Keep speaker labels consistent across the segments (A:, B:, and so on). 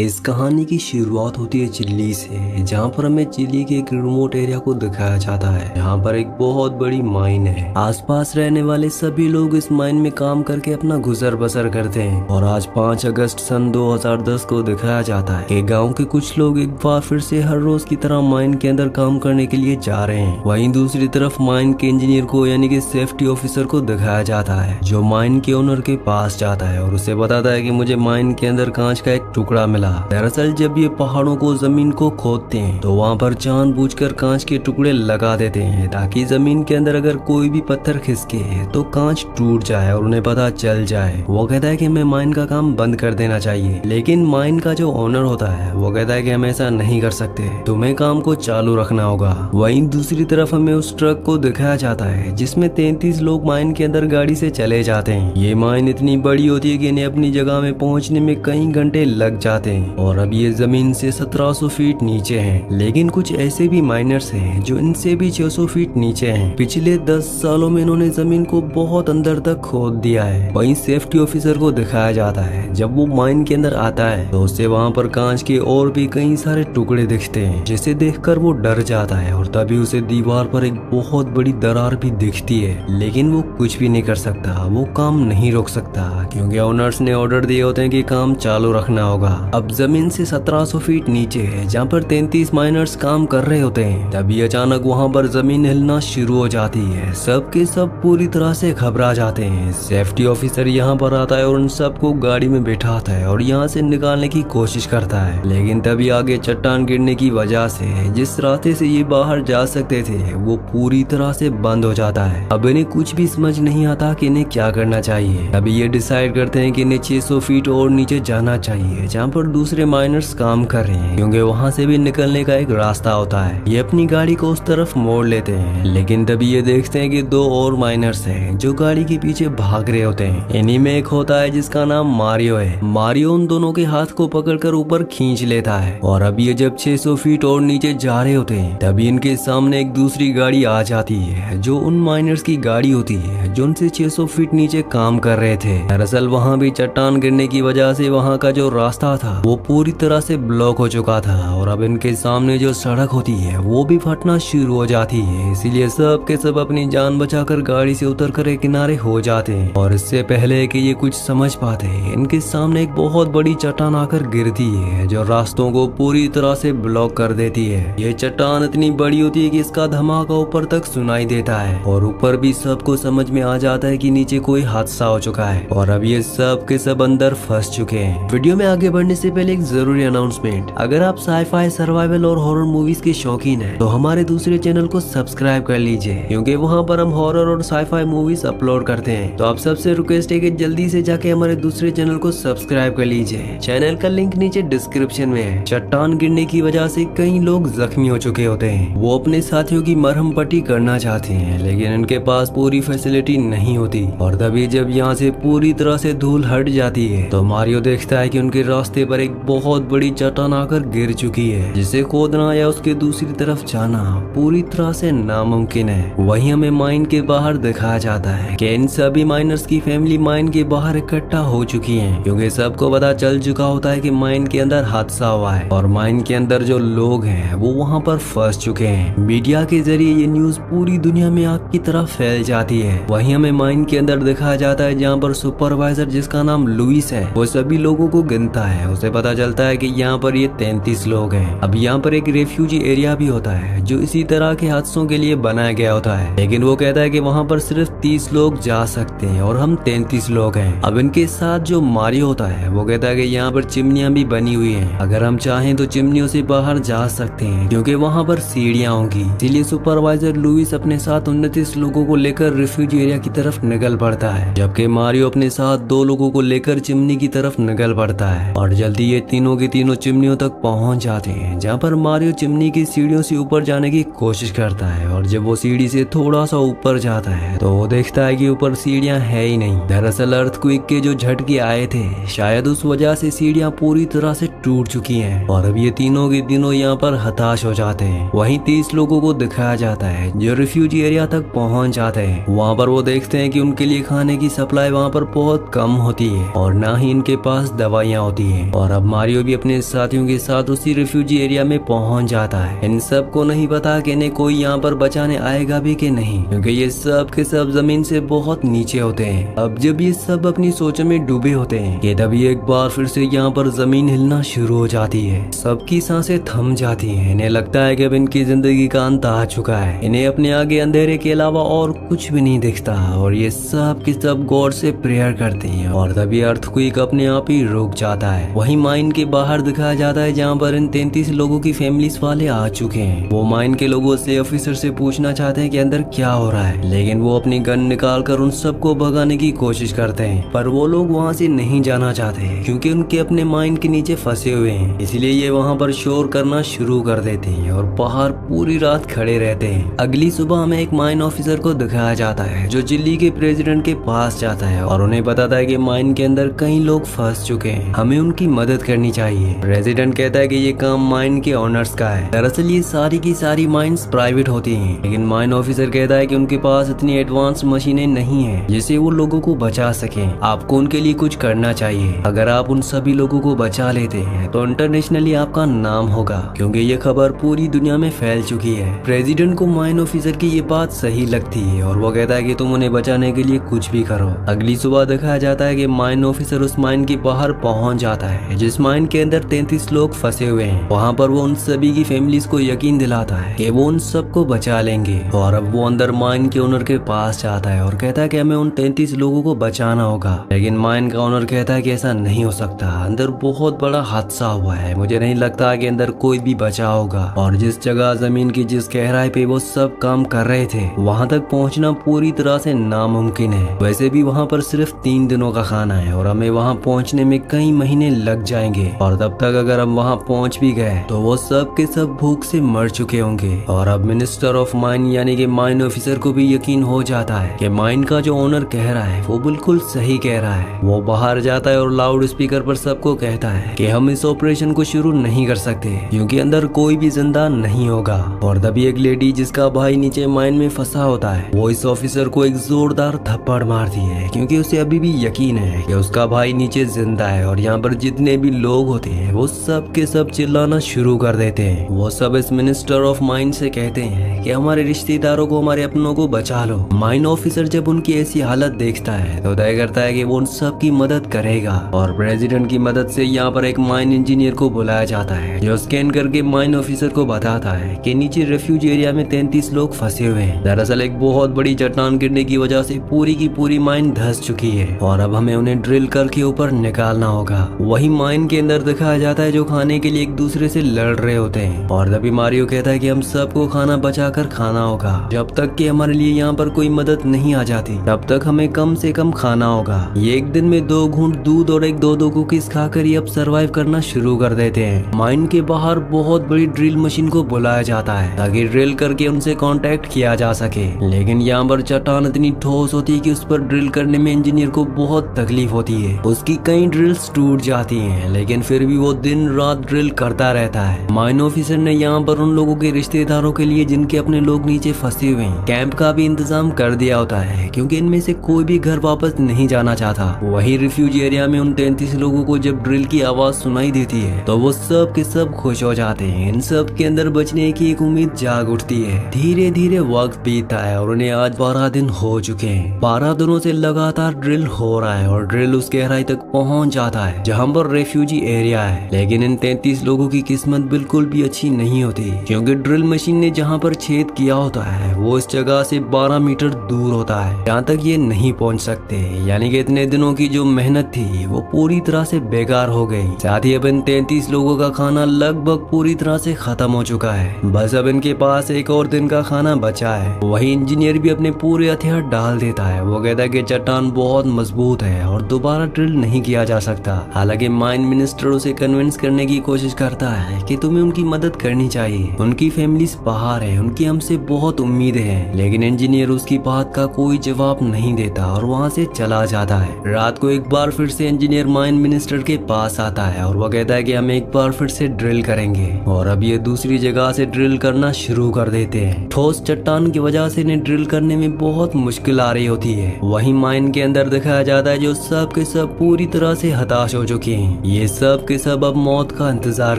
A: इस कहानी की शुरुआत होती है चिली से, जहाँ पर हमें चिली के एक रिमोट एरिया को दिखाया जाता है। यहाँ पर एक बहुत बड़ी माइन है। आसपास रहने वाले सभी लोग इस माइन में काम करके अपना गुजर बसर करते हैं। और आज 5 अगस्त सन 2010 को दिखाया जाता है कि गांव के कुछ लोग एक बार फिर से हर रोज की तरह माइन के अंदर काम करने के लिए जा रहे हैं। वहीं दूसरी तरफ माइन के इंजीनियर को यानी कि सेफ्टी ऑफिसर को दिखाया जाता है, जो माइन के ओनर के पास जाता है और उसे बताता है कि मुझे माइन के अंदर कांच का एक टुकड़ा मिला। दरअसल जब ये पहाड़ों को जमीन को खोदते हैं तो वहाँ पर जानबूझकर कांच के टुकड़े लगा देते हैं, ताकि जमीन के अंदर अगर कोई भी पत्थर खिसके तो कांच टूट जाए और उन्हें पता चल जाए। वो कहता है कि हमें माइन का काम बंद कर देना चाहिए, लेकिन माइन का जो ओनर होता है वो कहता है कि हम ऐसा नहीं कर सकते, तुम्हें काम को चालू रखना होगा। वहीं दूसरी तरफ हमें उस ट्रक को दिखाया जाता है जिसमें 33 लोग माइन के अंदर गाड़ी से चले जाते हैं। ये माइन इतनी बड़ी होती है कि इन्हें अपनी जगह में पहुंचने में कई घंटे लग जाते हैं और अब ये जमीन से 1700 फीट नीचे हैं। लेकिन कुछ ऐसे भी माइनर्स हैं जो इनसे भी 600 फीट नीचे हैं। पिछले 10 सालों में इन्होंने जमीन को बहुत अंदर तक खोद दिया है। वहीं सेफ्टी ऑफिसर को दिखाया जाता है, जब वो माइन के अंदर आता है तो उसे वहाँ पर कांच के और भी कई सारे टुकड़े दिखते हैं, जिसे देखकर वो डर जाता है और तभी उसे दीवार पर एक बहुत बड़ी दरार भी दिखती है। लेकिन वो कुछ भी नहीं कर सकता, वो काम नहीं रोक सकता, क्योंकि ओनर्स ने ऑर्डर दिए होते हैं कि काम चालू रखना होगा। अब जमीन से 1700 फीट नीचे है, जहाँ पर 33 माइनर्स काम कर रहे होते हैं, तभी अचानक वहाँ पर जमीन हिलना शुरू हो जाती है। सब के सब पूरी तरह से घबरा जाते हैं। सेफ्टी ऑफिसर यहाँ पर आता है और उन सबको गाड़ी में बैठाता है और यहाँ से निकालने की कोशिश करता है। लेकिन तभी आगे चट्टान गिरने की वजह से जिस रास्ते से ये बाहर जा सकते थे वो पूरी तरह से बंद हो जाता है। अब इन्हें कुछ भी समझ नहीं आता कि इन्हें क्या करना चाहिए। अभी ये डिसाइड करते हैं कि इन्हें 600 फीट और नीचे जाना चाहिए, जहाँ पर दूसरे माइनर्स काम कर रहे हैं, क्योंकि वहाँ से भी निकलने का एक रास्ता होता है। ये अपनी गाड़ी को उस तरफ मोड़ लेते हैं, लेकिन तभी ये देखते हैं कि 2 और माइनर्स हैं जो गाड़ी के पीछे भाग रहे होते हैं। इन्हीं में एक होता है जिसका नाम मारियो है। मारियो उन दोनों के हाथ को पकड़कर ऊपर खींच लेता है और अब ये जब 600 फीट और नीचे जा रहे होते हैं तभी इनके सामने एक दूसरी गाड़ी आ जाती है, जो उन माइनर्स की गाड़ी होती है जो उनसे 600 फीट नीचे काम कर रहे थे। दरअसल वहाँ भी चट्टान गिरने की वजह से वहाँ का जो रास्ता था वो पूरी तरह से ब्लॉक हो चुका था और अब इनके सामने जो सड़क होती है वो भी फटना शुरू हो जाती है। इसीलिए सब के सब अपनी जान बचाकर गाड़ी से उतरकर एक किनारे हो जाते हैं। और इससे पहले कि ये कुछ समझ पाते इनके सामने एक बहुत बड़ी चट्टान आकर गिरती है, जो रास्तों को पूरी तरह से ब्लॉक कर देती है। ये चट्टान इतनी बड़ी होती है कि इसका धमाका ऊपर तक सुनाई देता है और ऊपर भी सबको समझ में आ जाता है कि नीचे कोई हादसा हो चुका है और अब ये सब के सब अंदर फंस चुके हैं। वीडियो में आगे बढ़ने से पहले एक जरूरी अनाउंसमेंट, अगर आप साईफाई, सर्वाइवल और हॉरर मूवीज के शौकीन हैं तो हमारे दूसरे चैनल को सब्सक्राइब कर लीजिए, क्योंकि वहां पर हम हॉरर और साईफाई मूवीज अपलोड करते हैं। तो आप सबसे रिक्वेस्ट है कि जल्दी से जाके हमारे दूसरे चैनल को सब्सक्राइब कर लीजिए। चैनल का लिंक नीचे डिस्क्रिप्शन में है। चट्टान गिरने की वजह से कई लोग जख्मी हो चुके होते हैं। वो अपने साथियों की मरहम पट्टी करना चाहते हैं, लेकिन इनके पास पूरी फैसिलिटी नहीं होती। और तभी जब यहाँ से पूरी तरह से धूल हट जाती है तो मारियो देखता है कि उनके रास्ते पर एक बहुत बड़ी चट्टान आकर गिर चुकी है, जिसे खोदना या उसके दूसरी तरफ जाना पूरी तरह से नामुमकिन है। वहीं हमें माइन के बाहर दिखाया जाता है कि इन सभी माइनर्स की फैमिली माइन के बाहर इकट्ठा हो चुकी है, क्योंकि सबको पता चल चुका होता है कि माइन के अंदर हादसा हुआ है और माइन के अंदर जो लोग हैं वो वहाँ पर फंस चुके हैं। मीडिया के जरिए ये न्यूज पूरी दुनिया में आग की तरह फैल जाती है। वहीं हमें माइन के अंदर दिखाया जाता है जहाँ पर सुपरवाइजर, जिसका नाम लुइस है, वो सभी लोगों को गिनता है। उसे पता चलता है कि यहाँ पर ये 33 लोग हैं। अब यहाँ पर एक रेफ्यूजी एरिया भी होता है जो इसी तरह के हादसों के लिए बनाया गया होता है, लेकिन वो कहता है कि वहाँ पर सिर्फ 30 लोग जा सकते हैं और हम 33 लोग हैं। अब इनके साथ जो मारियो होता है वो कहता है कि यहाँ पर चिमनियाँ भी बनी हुई हैं, अगर हम चाहें तो चिमनियों से बाहर जा सकते हैं, क्योंकि वहाँ पर सीढ़ियाँ होंगी। इसीलिए सुपरवाइजर लुइस अपने साथ 29 लोगों को लेकर रेफ्यूजी एरिया की तरफ निकल पड़ता है, जबकि मारियो अपने साथ 2 लोगों को लेकर चिमनी की तरफ निकल पड़ता है। और जल्दी ये तीनों के तीनों चिमनियों तक पहुंच जाते हैं, जहाँ पर मारियो चिमनी की सीढ़ियों से ऊपर जाने की कोशिश करता है। और जब वो सीढ़ी से थोड़ा सा ऊपर जाता है तो वो देखता है कि ऊपर सीढ़ियाँ है ही नहीं। दरअसल अर्थक्वेक के जो झटके आए थे, शायद उस वजह से सीढ़ियाँ पूरी तरह से टूट चुकी हैं और अब ये तीनों के तीनों यहाँ पर हताश हो जाते हैं। वहीं 30 लोगों को दिखाया जाता है जो रिफ्यूजी एरिया तक पहुंच जाते हैं। वहाँ पर वो देखते हैं कि उनके लिए खाने की सप्लाई वहाँ पर बहुत कम होती है और ना ही इनके पास दवाइयाँ होती हैं। और और अब मारियो भी अपने साथियों के साथ उसी रिफ्यूजी एरिया में पहुंच जाता है। इन सब को नहीं पता कि इन्हें कोई यहाँ पर बचाने आएगा भी कि नहीं, क्योंकि ये सब के सब जमीन से बहुत नीचे होते हैं। अब जब ये सब अपनी सोचों में डूबे होते हैं कि तभी एक बार फिर से यहाँ पर जमीन हिलना शुरू हो जाती है। सबकी सांसें थम जाती हैं। इन्हें लगता है कि अब इनकी जिंदगी का अंत आ चुका है। इन्हें अपने आगे अंधेरे के अलावा और कुछ भी नहीं दिखता और ये सब के सब गॉड से प्रेयर करते हैं। और तभी अर्थक्वेक अपने आप ही रुक जाता है। वही माइन के बाहर दिखाया जाता है जहाँ पर इन 33 लोगों की फैमिलीज वाले आ चुके हैं। वो माइन के लोगों से ऑफिसर से पूछना चाहते हैं कि अंदर क्या हो रहा है, लेकिन वो अपनी गन निकाल कर उन सबको भगाने की कोशिश करते हैं। पर वो लोग वहाँ से नहीं जाना चाहते क्योंकि उनके अपने माइन के नीचे फंसे हुए हैं। इसलिए ये वहाँ पर शोर करना शुरू कर देते हैं और बाहर पूरी रात खड़े रहते हैं। अगली सुबह हमें एक माइन ऑफिसर को दिखाया जाता है जो चिली के प्रेसिडेंट के पास जाता है और उन्हें बताता है कि माइन के अंदर कई लोग फंस चुके हैं, हमें उनकी मदद करनी चाहिए। प्रेसिडेंट कहता है कि ये काम माइन के ओनर्स का है। दरअसल ये सारी की सारी माइंस प्राइवेट होती हैं, लेकिन माइन ऑफिसर कहता है कि उनके पास इतनी एडवांस मशीनें नहीं है जिससे वो लोगों को बचा सके। आपको उनके लिए कुछ करना चाहिए। अगर आप उन सभी लोगों को बचा लेते हैं तो इंटरनेशनली आपका नाम होगा, क्योंकि ये खबर पूरी दुनिया में फैल चुकी है। प्रेसिडेंट को माइन ऑफिसर की ये बात सही लगती है और वो कहता है कि तुम उन्हें बचाने के लिए कुछ भी करो। अगली सुबह दिखाया जाता है कि माइन ऑफिसर उस माइन के बाहर पहुंच जाता है जिस माइन के अंदर 33 लोग फंसे हुए हैं। वहाँ पर वो उन सभी की फैमिलीज को यकीन दिलाता है कि वो उन सबको बचा लेंगे। और अब वो अंदर माइन के ओनर के पास जाता है और कहता है कि हमें उन 33 लोगों को बचाना होगा, लेकिन माइन का ओनर कहता है कि ऐसा नहीं हो सकता, अंदर बहुत बड़ा हादसा हुआ है, मुझे नहीं लगता कि अंदर कोई भी बचा होगा। और जिस जगह जमीन की जिस गहराई पे वो सब काम कर रहे थे वहाँ तक पहुँचना पूरी तरह से नामुमकिन है। वैसे भी वहाँ पर सिर्फ 3 दिनों का खाना है और हमें वहाँ पहुँचने में कई महीने लग जाएंगे। और तब तक अगर हम वहाँ पहुँच भी गए तो वो सब के सब भूख से मर चुके होंगे। और अब मिनिस्टर ऑफ माइन यानी कि माइन ऑफिसर को भी यकीन हो जाता है कि माइन का जो ओनर कह रहा है वो बिल्कुल सही कह रहा है। वो बाहर जाता है और लाउड स्पीकर पर सबको कहता है कि हम इस ऑपरेशन को शुरू नहीं कर सकते क्योंकि अंदर कोई भी जिंदा नहीं होगा। और तभी एक लेडी जिसका भाई नीचे माइन में फंसा होता है वो इस ऑफिसर को एक जोरदार थप्पड़ मारती है, क्योंकि उसे अभी भी यकीन है कि उसका भाई नीचे जिंदा है। और यहाँ पर जितने भी लोग होते हैं वो सब के सब चिल्लाना शुरू कर देते हैं। वो सब इस मिनिस्टर ऑफ माइन से कहते हैं कि हमारे रिश्तेदारों को, हमारे अपनों को बचा लो। माइन ऑफिसर जब उनकी ऐसी हालत देखता है तो तय करता है कि वो उन सब की मदद करेगा। और प्रेसिडेंट की मदद से यहाँ पर एक माइन इंजीनियर को बुलाया जाता है जो स्कैन करके माइन ऑफिसर को बताता है कि नीचे रेफ्यूज एरिया में 33 लोग फंसे हुए हैं। दरअसल एक बहुत बड़ी चट्टान गिरने की वजह से पूरी की पूरी माइन धंस चुकी है और अब हमें उन्हें ड्रिल करके ऊपर निकालना होगा। वही माइन के अंदर दिखाया जाता है जो खाने के लिए एक दूसरे से लड़ रहे होते हैं। और तभी मारियो कहता है कि हम सबको खाना बचा कर खाना होगा, जब तक कि हमारे लिए यहाँ पर कोई मदद नहीं आ जाती तब तक हमें कम से कम खाना होगा। ये एक दिन में 2 घूंट दूध और 1-2 कुकीज खाकर ही अब सरवाइव करना शुरू कर देते हैं। माइन के बाहर बहुत बड़ी ड्रिल मशीन को बुलाया जाता है ताकि ड्रिल करके उनसे कांटेक्ट किया जा सके, लेकिन यहाँ पर चट्टान इतनी ठोस होती है कि उस पर ड्रिल करने में इंजीनियर को बहुत तकलीफ होती है। उसकी कई ड्रिल्स टूट जाती हैं, लेकिन फिर भी वो दिन रात ड्रिल करता रहता है। माइन ऑफिसर ने यहाँ पर उन लोगों के रिश्तेदारों के लिए जिनके अपने लोग नीचे फंसे हुए हैं कैंप का भी इंतजाम कर दिया होता है, क्योंकि इनमें से कोई भी घर वापस नहीं जाना चाहता। वही रिफ्यूज एरिया में उन 33 लोगों को जब ड्रिल की आवाज सुनाई देती है तो वो सब के सब खुश हो जाते हैं। इन सब के अंदर बचने की एक उम्मीद जाग उठती है। धीरे धीरे वक्त बीतता है और उन्हें आज 12 दिन हो चुके हैं। 12 दिनों से लगातार ड्रिल हो रहा है और ड्रिल उस गहराई तक पहुंच जाता है जहां पर रेफ्यूजी एरिया है। लेकिन इन 33 लोगों की किस्मत बिल्कुल भी अच्छी नहीं होती, क्योंकि ड्रिल मशीन ने जहां पर छेद किया होता है वो इस जगह से 12 मीटर दूर होता है, जहाँ तक ये नहीं पहुंच सकते। यानी कि इतने दिनों की जो मेहनत थी वो पूरी तरह से बेकार हो गई। साथ ही अब इन 33 लोगों का खाना लगभग पूरी तरह से खत्म हो चुका है। बस अब इनके पास एक और दिन का खाना बचा है। वही इंजीनियर भी अपने पूरे हथियार डाल देता है। वो कहता है कि चट्टान बहुत मजबूत है और दोबारा ड्रिल नहीं किया जा सकता। हालांकि माइन मिनिस्टर उसे कन्विंस करने की कोशिश करता है कि तुम्हें उनकी मदद करनी चाहिए, उनकी फैमिलीज बाहर है, उनकी हमसे बहुत उम्मीदें हैं। लेकिन इंजीनियर उसकी बात का कोई जवाब नहीं देता और वहाँ से चला जाता है। रात को एक बार फिर से इंजीनियर माइन मिनिस्टर के पास आता है और वो कहता है कि हम एक बार फिर से ड्रिल करेंगे। और अब ये दूसरी जगह से ड्रिल करना शुरू कर देते हैं। ठोस चट्टान की वजह से इन्हें ड्रिल करने में बहुत मुश्किल आ रही होती है। वहीं माइन के अंदर दिखाया जाता है जो सब के सब पूरी तरह से हताश हो चुके हैं। हैं। ये सब के सब अब मौत का इंतजार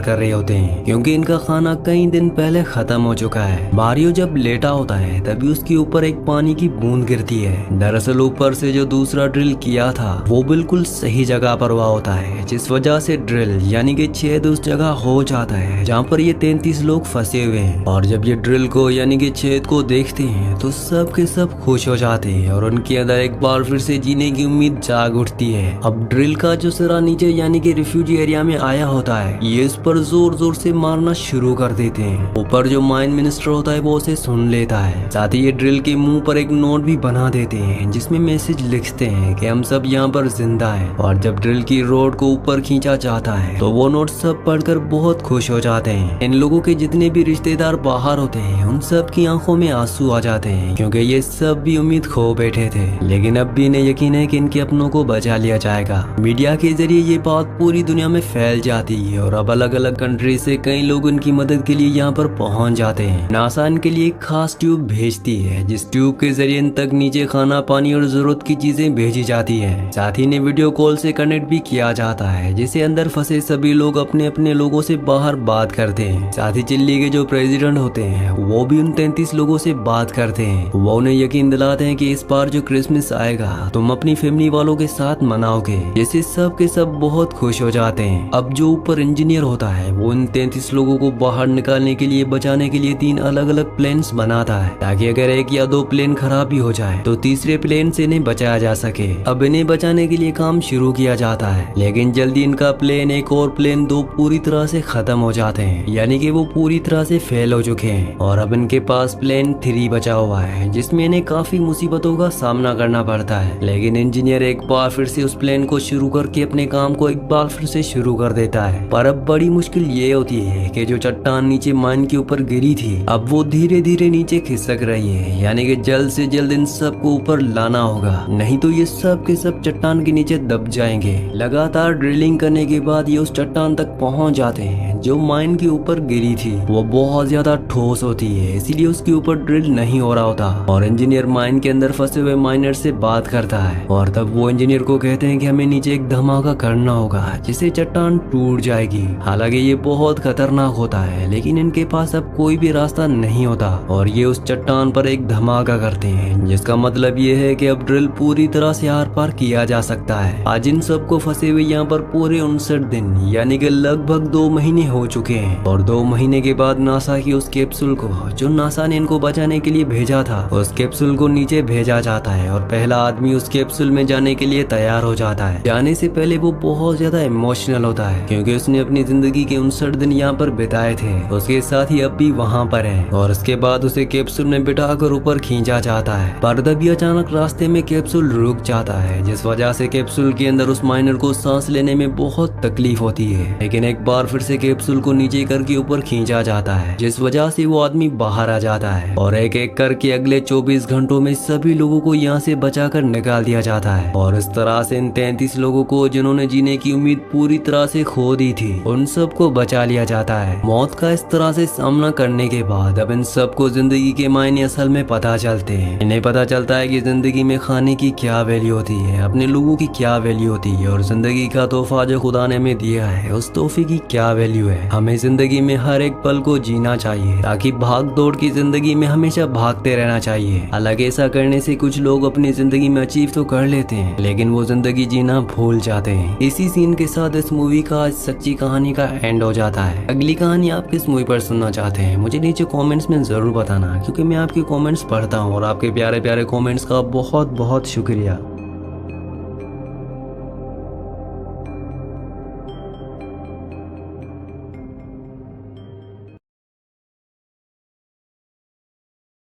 A: कर रहे होते हैं क्योंकि इनका खाना कई दिन पहले खत्म हो चुका है। मारियो जब लेटा होता है तभी उसके ऊपर एक पानी की बूंद गिरती है। दरअसल ऊपर से जो दूसरा ड्रिल किया था वो बिल्कुल सही जगह पर हुआ होता है, जिस वजह से ड्रिल यानी कि छेद उस जगह हो जाता है जहाँ पर ये 33 लोग फंसे हुए हैं। और जब ये ड्रिल को यानी कि छेद को देखते हैं तो सब के सब खुश हो जाते हैं और उनके अंदर एक बार फिर से जीने की उम्मीद जाग उठती है। अब ड्रिल का जो सिरा नीचे यानी कि रिफ्यूजी एरिया में आया होता है, ये इस पर जोर जोर से मारना शुरू कर देते हैं। ऊपर जो माइन मिनिस्टर होता है वो उसे सुन लेता है। साथ ही ये ड्रिल के मुंह पर एक नोट भी बना देते हैं जिसमें मैसेज लिखते हैं कि हम सब यहाँ पर जिंदा हैं। और जब ड्रिल की रोड को ऊपर खींचा जाता है तो वो नोट सब पढ़कर बहुत खुश हो जाते हैं। इन लोगों के जितने भी रिश्तेदार बाहर होते हैं उन सब की आंखों में आंसू आ जाते हैं क्योंकि ये सब भी उम्मीद खो बैठे थे, लेकिन अब भी इन्हें यकीन है कि इनके अपनों को बचा लिया जाएगा। मीडिया के जरिए ये बात पूरी दुनिया में फैल जाती है और अब अलग अलग कंट्री से कई लोग इनकी मदद के लिए यहाँ पर पहुंच जाते हैं। नासा इनके लिए एक खास ट्यूब भेजती है जिस ट्यूब के जरिए इन तक नीचे खाना, पानी और जरूरत की चीजें भेजी जाती है। साथ ही इन्हें वीडियो कॉल से कनेक्ट भी किया जाता है जिससे अंदर फंसे सभी लोग अपने अपने लोगों से बाहर बात करते हैं। साथ ही चिल्ली के जो प्रेसिडेंट होते हैं वो भी उन 33 लोगों से बात करते हैं। वो उन्हें यकीन दिलाते हैं कि इस बार जो क्रिसमस आएगा तुम अपनी फैमिली वालों के साथ मनाओगे, जिससे सब के सब बहुत खुश हो जाते हैं। अब जो ऊपर इंजीनियर होता है वो इन 33 लोगों को बाहर निकालने के लिए, बचाने के लिए 3 अलग अलग प्लेन्स बनाता है ताकि अगर 1 या 2 प्लेन खराब भी हो जाए तो तीसरे प्लेन से इन्हें बचाया जा सके। अब इन्हें बचाने के लिए काम शुरू किया जाता है, लेकिन जल्दी इनका प्लेन 1 और प्लेन 2 पूरी तरह से खत्म हो जाते हैं, यानी कि वो पूरी तरह से फेल हो चुके हैं। और अब इनके पास प्लेन 3 बचा हुआ है जिसमें इन्हें काफी मुसीबतों का सामना करना पड़ता है। लेकिन इंजीनियर एक बार फिर से उस प्लेन को शुरू करके अपने काम को एक बार फिर से शुरू कर देता है। पर अब बड़ी मुश्किल ये होती है कि जो चट्टान नीचे माइन के ऊपर गिरी थी अब वो धीरे धीरे नीचे खिसक रही है, यानी कि जल्द से जल्द इन सब को ऊपर लाना होगा, नहीं तो ये सब के सब चट्टान के नीचे दब जाएंगे। लगातार ड्रिलिंग करने के बाद ये उस चट्टान तक पहुंच जाते हैं जो माइन के ऊपर गिरी थी। वो बहुत ज्यादा ठोस होती है इसीलिए उसके ऊपर ड्रिल नहीं हो रहा होता और इंजीनियर माइन के अंदर फंसे हुए माइनर से बात करता है और तब वो इंजीनियर को कहते हैं कि हमें नीचे एक धमाका करना होगा जिससे चट्टान टूट जाएगी। हालांकि ये बहुत खतरनाक होता है लेकिन इनके पास अब कोई भी रास्ता नहीं होता और ये उस चट्टान पर एक धमाका करते हैं, जिसका मतलब ये है कि अब ड्रिल पूरी तरह से आर पार किया जा सकता है। आज इन सबको फंसे हुए यहाँ पर पूरे 59 दिन यानी कि लगभग 2 महीने हो चुके हैं और 2 महीने के बाद नासा की उस कैप्सूल को, जो नासा ने इनको बचाने के लिए भेजा था, उस कैप्सूल को नीचे भेजा जाता है और पहला आदमी उस कैप्सूल में जाने के लिए तैयार हो जाता है। जाने से पहले वो बहुत ज्यादा इमोशनल होता है क्योंकि उसने अपनी जिंदगी के 59 दिन यहाँ पर बिताए थे, उसके साथ ही अब भी वहाँ पर है। और उसके बाद उसे कैप्सूल में बिठाकर ऊपर खींचा जाता है, पर तभी अचानक रास्ते में कैप्सूल रुक जाता है जिस वजह से कैप्सूल के अंदर उस माइनर को सांस लेने में बहुत तकलीफ होती है। लेकिन एक बार फिर से कैप्सूल को नीचे करके ऊपर खींचा जाता है जिस वजह से वो आदमी बाहर आ जाता है और एक एक करके अगले 24 घंटों में सभी लोगों को यहाँ से बचाकर निकाल दिया जाता है। और इस तरह से इन 33 लोगों को जिन्होंने जीने की उम्मीद पूरी तरह से खो दी थी उन सबको बचा लिया जाता है। मौत का इस तरह से सामना करने के बाद अब इन सबको जिंदगी के मायने असल में पता चलते हैं। इन्हें पता चलता है कि जिंदगी में खाने की क्या वैल्यू होती है, अपने लोगों की क्या वैल्यू होती है और जिंदगी का तोहफा जो खुदा ने हमें दिया है उस तोहफे की क्या वैल्यू है। हमें जिंदगी में हर एक पल को जीना चाहिए ताकि भाग दौड़ की जिंदगी में हमेशा भागते रहना चाहिए। हालांकि ऐसा करने से कुछ लोग अपनी जिंदगी में अचीव तो कर लेते हैं लेकिन वो जिंदगी जीना भूल जाते हैं। इसी सीन के साथ इस मूवी का सच्ची कहानी का एंड हो जाता है। अगली कहानी आप किस मूवी पर सुनना चाहते हैं मुझे नीचे कमेंट्स में जरूर बताना क्योंकि मैं आपके कमेंट्स पढ़ता हूँ और आपके प्यारे प्यारे कमेंट्स का बहुत बहुत शुक्रिया।